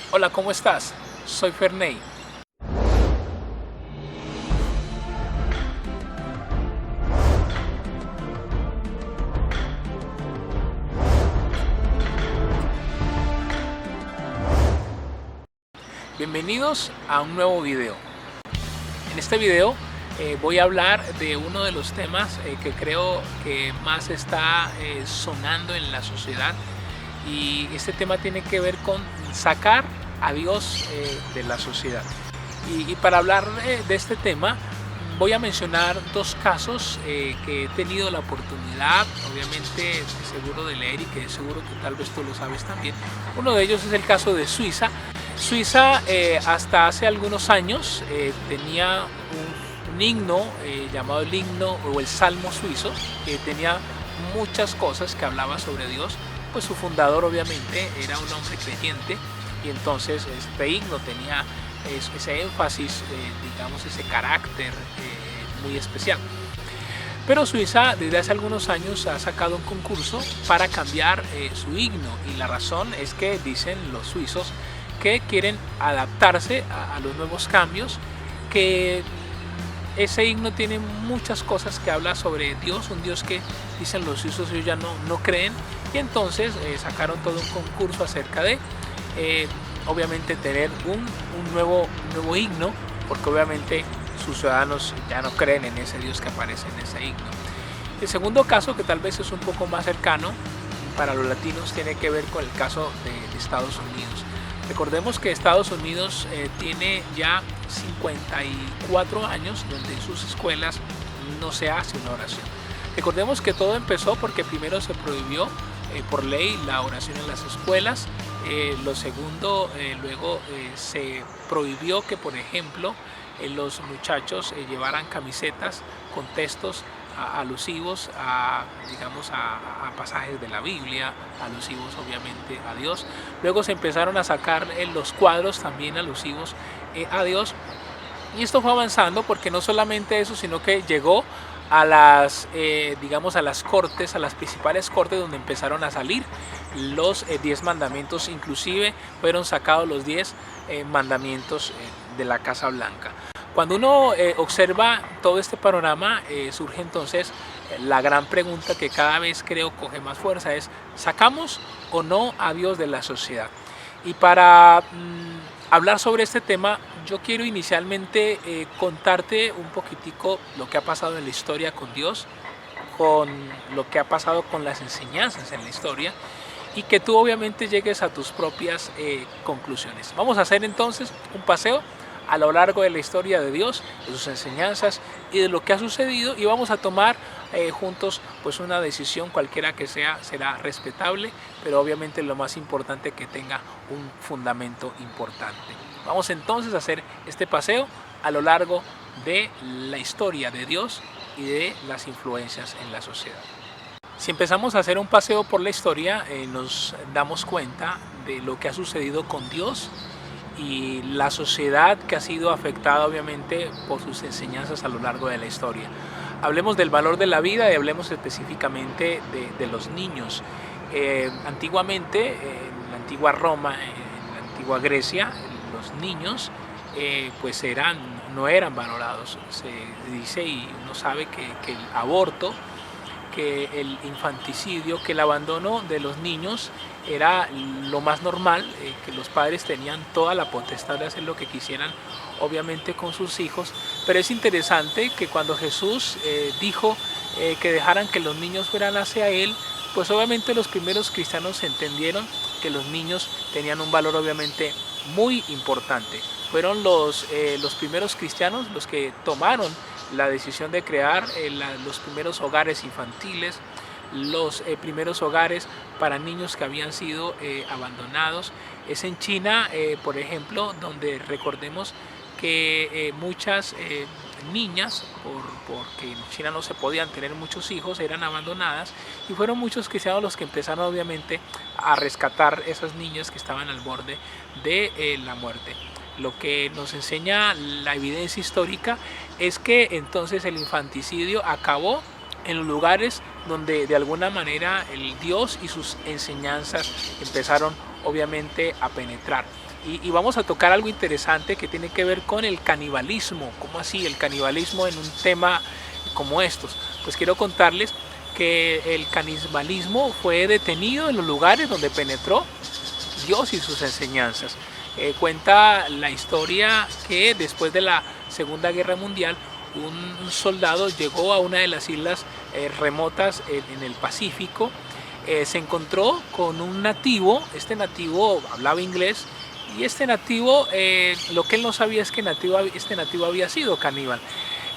Hola, ¿cómo estás? Soy Ferney. Bienvenidos a un nuevo video. En este video voy a hablar de uno de los temas que creo que más está sonando en la sociedad, y este tema tiene que ver con sacar a Dios de la sociedad. Y para hablar de este tema voy a mencionar dos casos que he tenido la oportunidad, obviamente, seguro de leer, y que seguro que tal vez tú lo sabes también. Uno de ellos es el caso de Suiza. Suiza hasta hace algunos años tenía un himno llamado el himno o el Salmo suizo, que tenía muchas cosas que hablaba sobre Dios. Pues su fundador obviamente era un hombre creyente, y entonces este himno tenía ese énfasis, digamos, ese carácter muy especial. Pero Suiza desde hace algunos años ha sacado un concurso para cambiar su himno, y la razón es que dicen los suizos que quieren adaptarse a los nuevos cambios, que ese himno tiene muchas cosas que habla sobre Dios, un Dios que dicen los suizos ellos ya no creen, y entonces sacaron todo un concurso acerca de obviamente tener un nuevo himno, porque obviamente sus ciudadanos ya no creen en ese Dios que aparece en ese himno. El segundo caso, que tal vez es un poco más cercano para los latinos, tiene que ver con el caso de Estados Unidos. Recordemos que Estados Unidos tiene ya 54 años donde en sus escuelas no se hace una oración. Recordemos que todo empezó porque primero se prohibió por ley la oración en las escuelas. Lo segundo, luego se prohibió que, por ejemplo, los muchachos llevaran camisetas con textos alusivos a, digamos, a pasajes de la Biblia, alusivos obviamente a Dios. Luego se empezaron a sacar los cuadros también alusivos a Dios, y esto fue avanzando porque no solamente eso, sino que llegó a las, digamos, a las cortes, a las principales cortes, donde empezaron a salir los 10 mandamientos. Inclusive fueron sacados los 10 mandamientos de la Casa Blanca. Cuando uno observa todo este panorama, surge entonces la gran pregunta que cada vez creo coge más fuerza: es, ¿sacamos o no a Dios de la sociedad? Y para hablar sobre este tema, yo quiero inicialmente contarte un poquitico lo que ha pasado en la historia con Dios, con lo que ha pasado con las enseñanzas en la historia, y que tú obviamente llegues a tus propias conclusiones. Vamos a hacer entonces un paseo a lo largo de la historia de Dios, de sus enseñanzas y de lo que ha sucedido, y vamos a tomar juntos pues una decisión, cualquiera que sea, será respetable, pero obviamente lo más importante, que tenga un fundamento importante. Vamos entonces a hacer este paseo a lo largo de la historia de Dios y de las influencias en la sociedad. Si empezamos a hacer un paseo por la historia, nos damos cuenta de lo que ha sucedido con Dios y la sociedad que ha sido afectada obviamente por sus enseñanzas a lo largo de la historia. Hablemos del valor de la vida y hablemos específicamente de los niños. Antiguamente, en la antigua Roma, en la antigua Grecia, los niños pues no eran valorados. Se dice, y uno sabe, que el aborto, que el infanticidio, que el abandono de los niños era lo más normal, que los padres tenían toda la potestad de hacer lo que quisieran, obviamente, con sus hijos. Pero es interesante que cuando Jesús dijo que dejaran que los niños fueran hacia Él, pues obviamente los primeros cristianos entendieron que los niños tenían un valor obviamente muy importante. Fueron los primeros cristianos los que tomaron la decisión de crear los primeros hogares infantiles, los primeros hogares para niños que habían sido abandonados. Es en China, por ejemplo, donde recordemos que muchas niñas, porque en China no se podían tener muchos hijos, eran abandonadas, y fueron muchos cristianos los que empezaron obviamente a rescatar esas niñas que estaban al borde de la muerte. Lo que nos enseña la evidencia histórica es que entonces el infanticidio acabó en los lugares donde de alguna manera el Dios y sus enseñanzas empezaron obviamente a penetrar. y vamos a tocar algo interesante que tiene que ver con el canibalismo. ¿Cómo así? El canibalismo en un tema como estos. Pues quiero contarles que el canibalismo fue detenido en los lugares donde penetró Dios y sus enseñanzas. Cuenta la historia que después de la Segunda Guerra Mundial un soldado llegó a una de las islas remotas en el Pacífico, se encontró con un nativo. Este nativo hablaba inglés y este nativo, lo que él no sabía es que este nativo había sido caníbal.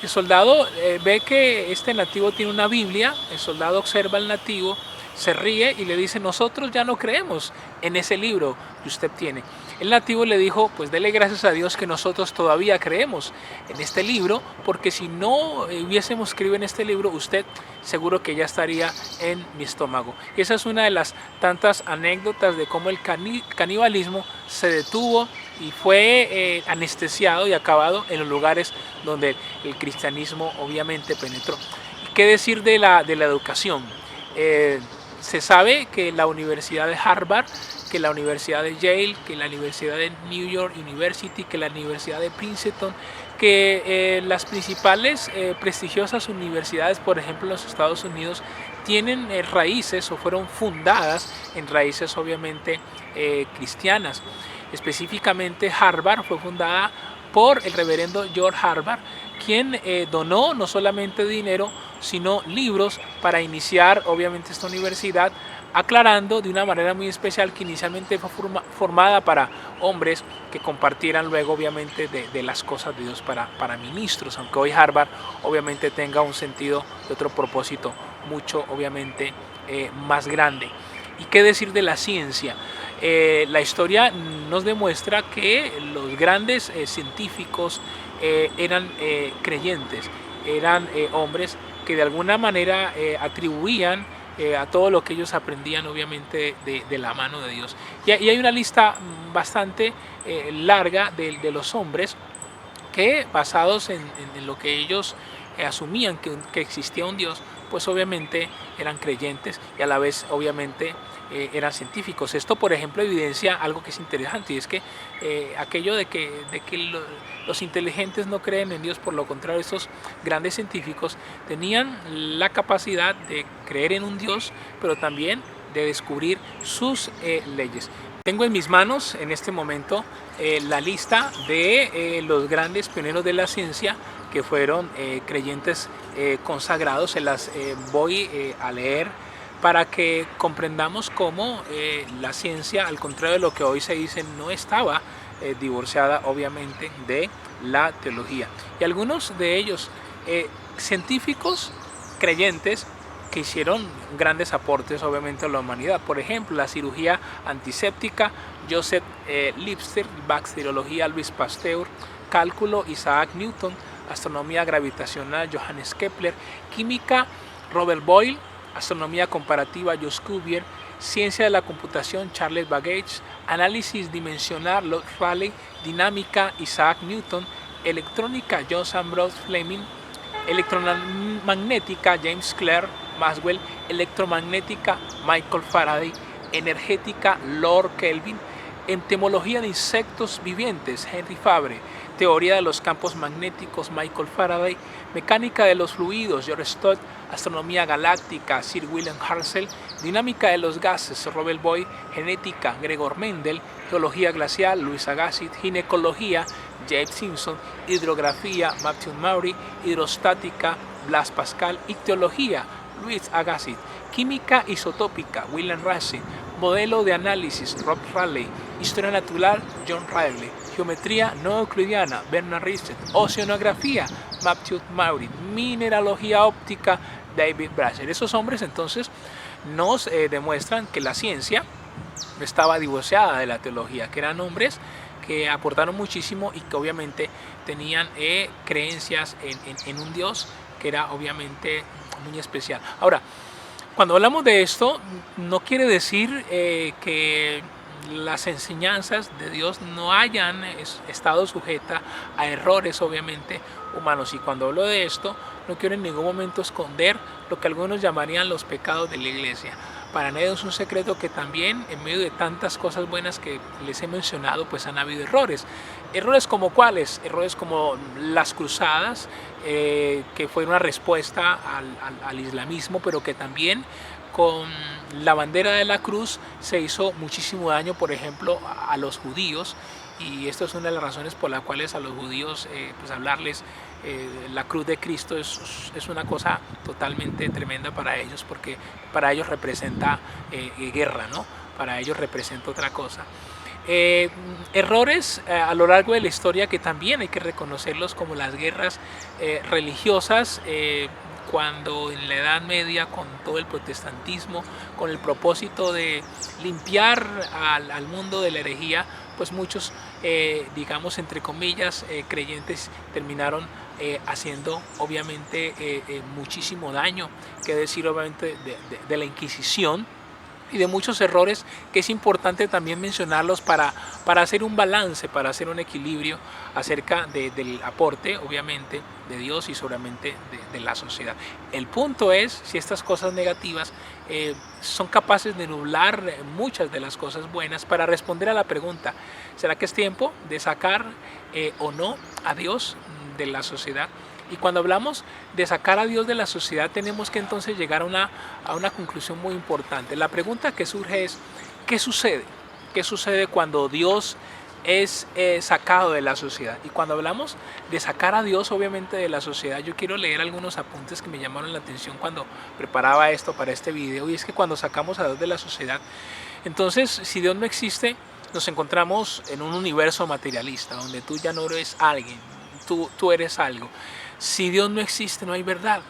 El soldado ve que este nativo tiene una Biblia. El soldado observa al nativo, se ríe y le dice: nosotros ya no creemos en ese libro que usted tiene. El nativo le dijo: pues dele gracias a Dios que nosotros todavía creemos en este libro, porque si no hubiésemos creído en este libro, usted seguro que ya estaría en mi estómago. Y esa es una de las tantas anécdotas de cómo el canibalismo se detuvo y fue anestesiado y acabado en los lugares donde el cristianismo obviamente penetró. ¿Qué decir de la educación? Se sabe que la Universidad de Harvard, que la Universidad de Yale, que la Universidad de New York University, que la Universidad de Princeton, que las principales prestigiosas universidades, por ejemplo en los Estados Unidos, tienen raíces o fueron fundadas en raíces obviamente cristianas. Específicamente Harvard fue fundada por el reverendo George Harvard, quien donó no solamente dinero, sino libros para iniciar obviamente esta universidad, aclarando de una manera muy especial que inicialmente fue formada para hombres que compartieran luego obviamente de las cosas de Dios para ministros, aunque hoy Harvard obviamente tenga un sentido de otro propósito mucho obviamente más grande. ¿Y qué decir de la ciencia? La historia nos demuestra que los grandes científicos eran creyentes, eran hombres que de alguna manera atribuían a todo lo que ellos aprendían obviamente de la mano de Dios. Y hay una lista bastante larga de los hombres que, basados en lo que ellos asumían que existía un Dios, pues obviamente eran creyentes y a la vez obviamente eran científicos. Esto, por ejemplo, evidencia algo que es interesante, y es que aquello de que los inteligentes no creen en Dios. Por lo contrario, estos grandes científicos tenían la capacidad de creer en un Dios, pero también de descubrir sus leyes. Tengo en mis manos en este momento la lista de los grandes pioneros de la ciencia que fueron creyentes consagrados. Se las voy a leer para que comprendamos cómo la ciencia, al contrario de lo que hoy se dice, no estaba divorciada obviamente de la teología. Y algunos de ellos científicos creyentes que hicieron grandes aportes obviamente a la humanidad. Por ejemplo, la cirugía antiséptica, Joseph Lister; bacteriología, Louis Pasteur; cálculo, Isaac Newton; astronomía gravitacional, Johannes Kepler; química, Robert Boyle; astronomía comparativa, Jules Cuvier; ciencia de la computación, Charles Babbage; análisis dimensional, Lord Rayleigh; dinámica, Isaac Newton; electrónica, John Ambrose Fleming; electromagnética, James Clerk Maxwell; electromagnética, Michael Faraday; energética, Lord Kelvin; entomología de insectos vivientes, Henry Fabre; teoría de los campos magnéticos, Michael Faraday; mecánica de los fluidos, George Stott; astronomía galáctica, Sir William Herschel; dinámica de los gases, Robert Boyle; genética, Gregor Mendel; geología glacial, Louis Agassiz; ginecología, James Simpson; hidrografía, Matthew Maury; hidrostática, Blaise Pascal; ictiología, Louis Agassiz; química isotópica, William Ramsay; modelo de análisis, Rob Rayleigh; historia natural, John Rayleigh; geometría no euclidiana, Bernard Richter; oceanografía, Matthew Maury; mineralogía óptica, David Bracher. Esos hombres entonces nos demuestran que la ciencia no estaba divorciada de la teología, que eran hombres que aportaron muchísimo y que obviamente tenían creencias en un Dios que era obviamente muy especial. Ahora, cuando hablamos de esto, no quiere decir que las enseñanzas de Dios no hayan estado sujetas a errores obviamente humanos. Y cuando hablo de esto, no quiero en ningún momento esconder lo que algunos llamarían los pecados de la iglesia. Para nadie es un secreto que también en medio de tantas cosas buenas que les he mencionado, pues han habido errores. Errores como cuáles, errores como las cruzadas, que fue una respuesta al islamismo, pero que también con la bandera de la cruz se hizo muchísimo daño, por ejemplo, a los judíos. Y esto es una de las razones por las cuales a los judíos pues hablarles la cruz de Cristo es una cosa totalmente tremenda para ellos, porque para ellos representa guerra, ¿no? Para ellos representa otra cosa. Errores a lo largo de la historia que también hay que reconocerlos, como las guerras religiosas, cuando en la Edad Media, con todo el protestantismo, con el propósito de limpiar al mundo de la herejía, pues muchos, digamos entre comillas, creyentes terminaron haciendo obviamente muchísimo daño, que decir obviamente de la Inquisición y de muchos errores que es importante también mencionarlos para hacer un balance, para hacer un equilibrio acerca del aporte obviamente de Dios y solamente de la sociedad. El punto es si estas cosas negativas son capaces de nublar muchas de las cosas buenas, para responder a la pregunta: ¿será que es tiempo de sacar o no a Dios de la sociedad? Y cuando hablamos de sacar a Dios de la sociedad, tenemos que entonces llegar a una conclusión muy importante. La pregunta que surge es: ¿qué sucede? ¿Qué sucede cuando Dios es sacado de la sociedad? Y cuando hablamos de sacar a Dios obviamente de la sociedad, yo quiero leer algunos apuntes que me llamaron la atención cuando preparaba esto para este video. Y es que cuando sacamos a Dios de la sociedad, entonces si Dios no existe, nos encontramos en un universo materialista donde tú ya no eres alguien, tú eres algo. Si Dios no existe, no hay verdad,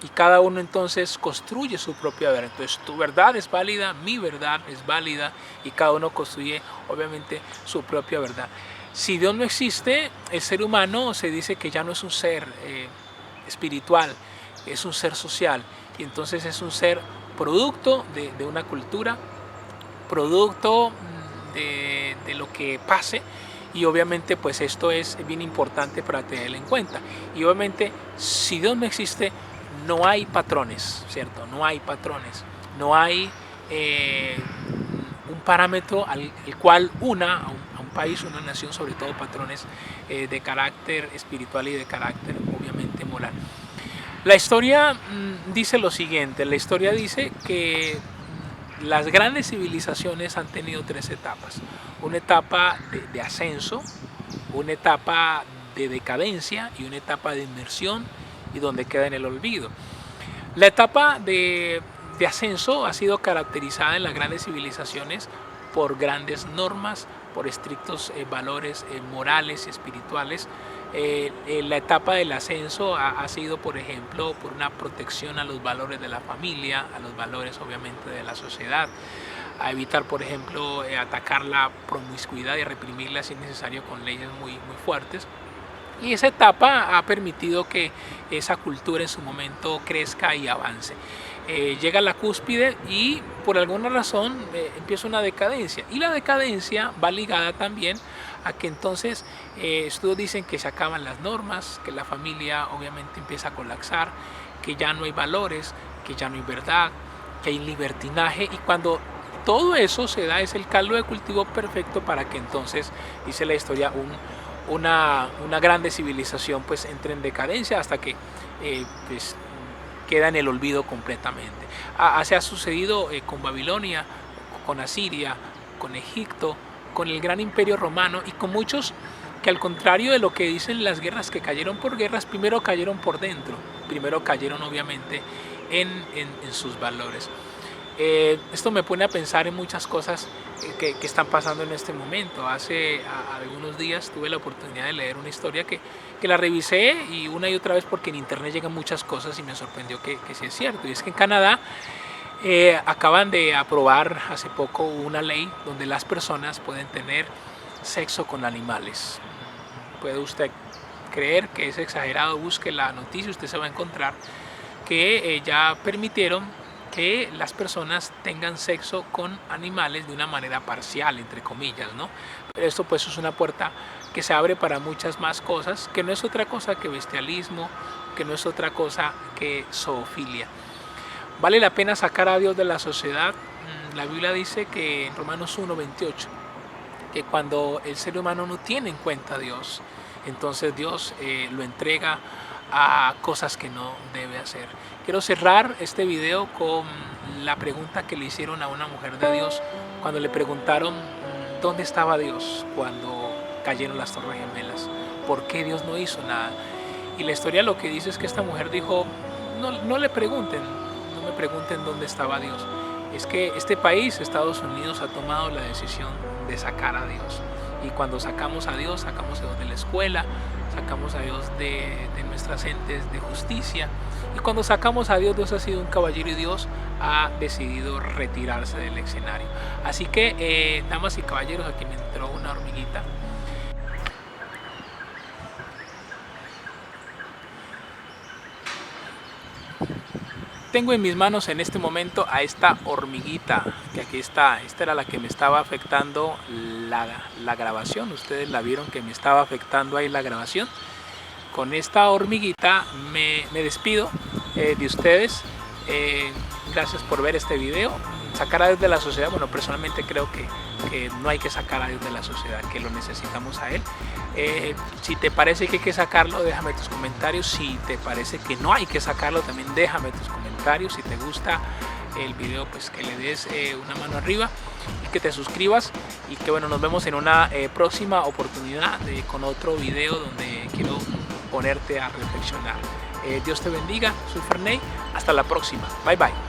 y cada uno entonces construye su propia verdad. Entonces tu verdad es válida, mi verdad es válida, y cada uno construye obviamente su propia verdad. Si Dios no existe, el ser humano se dice que ya no es un ser espiritual, es un ser social, y entonces es un ser producto de una cultura, producto de lo que pase. Y obviamente pues esto es bien importante para tenerlo en cuenta. Y obviamente si Dios no existe, no hay patrones, ¿cierto? No hay patrones, no hay un parámetro al cual una a un país, una nación, sobre todo patrones de carácter espiritual y de carácter obviamente moral. La historia dice lo siguiente: la historia dice que las grandes civilizaciones han tenido tres etapas. Una etapa de ascenso, una etapa de decadencia y una etapa de inmersión, y donde queda en el olvido. La etapa de ascenso ha sido caracterizada en las grandes civilizaciones por grandes normas, por estrictos valores morales y espirituales. La etapa del ascenso ha sido, por ejemplo, por una protección a los valores de la familia, a los valores obviamente de la sociedad, a evitar, por ejemplo, atacar la promiscuidad y reprimirla si es necesario con leyes muy fuertes. Y esa etapa ha permitido que esa cultura en su momento crezca y avance. Llega a la cúspide y por alguna razón empieza una decadencia. Y la decadencia va ligada también a que entonces estudios dicen que se acaban las normas, que la familia obviamente empieza a colapsar, que ya no hay valores, que ya no hay verdad, que hay libertinaje. Y cuando todo eso se da, es el caldo de cultivo perfecto para que entonces, dice la historia, una grande civilización pues entre en decadencia hasta que pues queda en el olvido completamente. Así ha sucedido con Babilonia, con Asiria, con Egipto, con el gran imperio romano, y con muchos que, al contrario de lo que dicen las guerras, que cayeron por guerras, primero cayeron por dentro, primero cayeron obviamente en sus valores. Esto me pone a pensar en muchas cosas que están pasando en este momento. Hace algunos días tuve la oportunidad de leer una historia que la revisé y una y otra vez, porque en internet llegan muchas cosas, y me sorprendió que sí es cierto. Y es que en Canadá acaban de aprobar hace poco una ley donde las personas pueden tener sexo con animales. Puede usted creer que es exagerado, busque la noticia, usted se va a encontrar que ya permitieron que las personas tengan sexo con animales de una manera parcial, entre comillas, ¿no? Pero esto pues es una puerta que se abre para muchas más cosas, que no es otra cosa que bestialismo, que no es otra cosa que zoofilia. ¿Vale la pena sacar a Dios de la sociedad? La Biblia dice que en Romanos 1:28, que cuando el ser humano no tiene en cuenta a Dios, entonces Dios lo entrega a cosas que no debe hacer. Quiero cerrar este video con la pregunta que le hicieron a una mujer de Dios cuando le preguntaron dónde estaba Dios cuando cayeron las Torres Gemelas, por qué Dios no hizo nada. Y la historia lo que dice es que esta mujer dijo, no le pregunten, no me pregunten dónde estaba Dios. Es que este país, Estados Unidos, ha tomado la decisión de sacar a Dios. Y cuando sacamos a Dios de la escuela, sacamos a Dios de nuestras entes de justicia. Y cuando sacamos a Dios, Dios ha sido un caballero y Dios ha decidido retirarse del escenario. Así que, damas y caballeros, aquí me entró una hormiguita. Tengo en mis manos en este momento a esta hormiguita, que aquí está. Esta era la que me estaba afectando la grabación. Ustedes la vieron que me estaba afectando ahí la grabación. Con esta hormiguita me despido de ustedes. Gracias por ver este video. Sacar a Dios de la sociedad, bueno, personalmente creo que no hay que sacar a Dios de la sociedad, que lo necesitamos a Él. Si te parece que hay que sacarlo, déjame tus comentarios. Si te parece que no hay que sacarlo, también déjame tus comentarios. Si te gusta el video, pues que le des una mano arriba y que te suscribas. Y que bueno, nos vemos en una próxima oportunidad con otro video donde quiero ponerte a reflexionar. Dios te bendiga, soy Farney, hasta la próxima, bye bye.